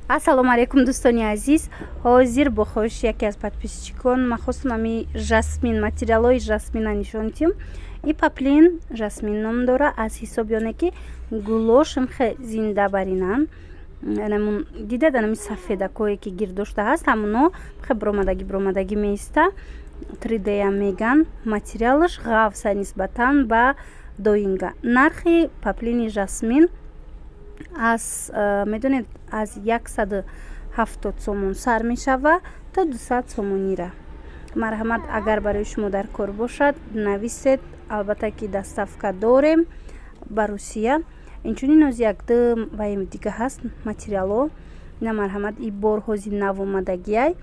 ассалому алайкум дӯстони азиз. Ҳозир бо хоҳиши яке аз подписчикон ман хостам ами жасмин, материалҳои жасмина нишон дидим. И паплин жасмин ном дора. Аз ҳисоби оне ки гулошам хе зинда баринан. Анамун дидед анами сафедакое ки гирдошта ҳаст, ҳамуно хе биромадагӣ меиста. 3D меган. Материалаш ғафса нисбатан ба доинга. Нархи паплини жасмин аз медонед аз 170 сомон сар мешава то 200 сомонира. Марҳамат, агар барои шумо дар кор бошад нависед. Албатта ки доставка дорем ба Русия. Инчунин оз якду ваи дига ҳаст материалҳо. Ина марҳамат и борҳози навомадагиай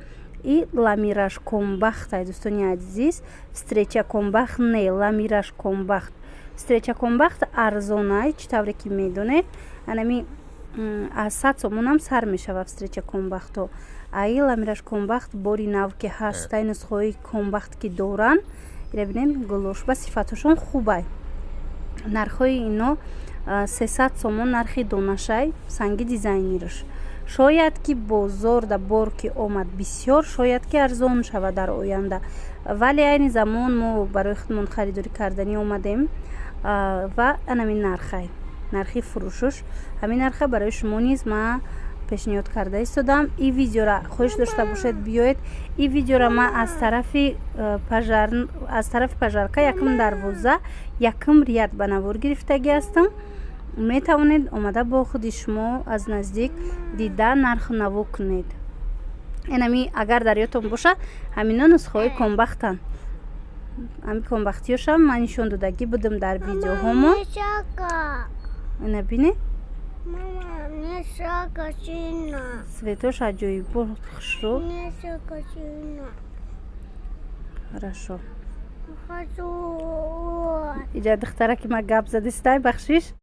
и ламираш комбахтай дӯстони азиз. Встреча комбахт не, ламираш комбахт. Встреча комбахт арзонай, чӣ тавре ки медонед. Анами аз 100 сомонам сар мешава встреча комбахто. Аи ламираш комбахт бори нав ки ҳаст, тай нусхаҳои комбахт ки доран, ира бинед гулош ба сифаташон хубай. Нархҳои ино 300 сомон нархи донашай, санги дизайнираш. Шояд ки бозор да бор ки омад бисёр, шояд ки арзон шава дар оянда. Вале айни замон мо барои худмон харидорӣ карданӣ омадем ва анами нархай. Нархи фурӯшуш ҳамин нарха барои шумо низ ман пешниҳод карда истодам. И видеора хоҳиш дошта бошед биёед. И видеора ман аз тарафи пажарка якм дарвоза якм рияд ба навор гирифтагӣ ҳастам. Метавонед омада бо худи шумо аз наздик дида нарху наво кунед. Инами агар дар ёдтон боша ҳамино нусхаҳои комбахтан. Ҳамин комбахтиёшам ман нишон додагӣ будам дар видеоҳомо. Ина бинед. Светош аҷоибо хушро. Хорошо. Иҷа духтара ки ма гап задистай бахшиш.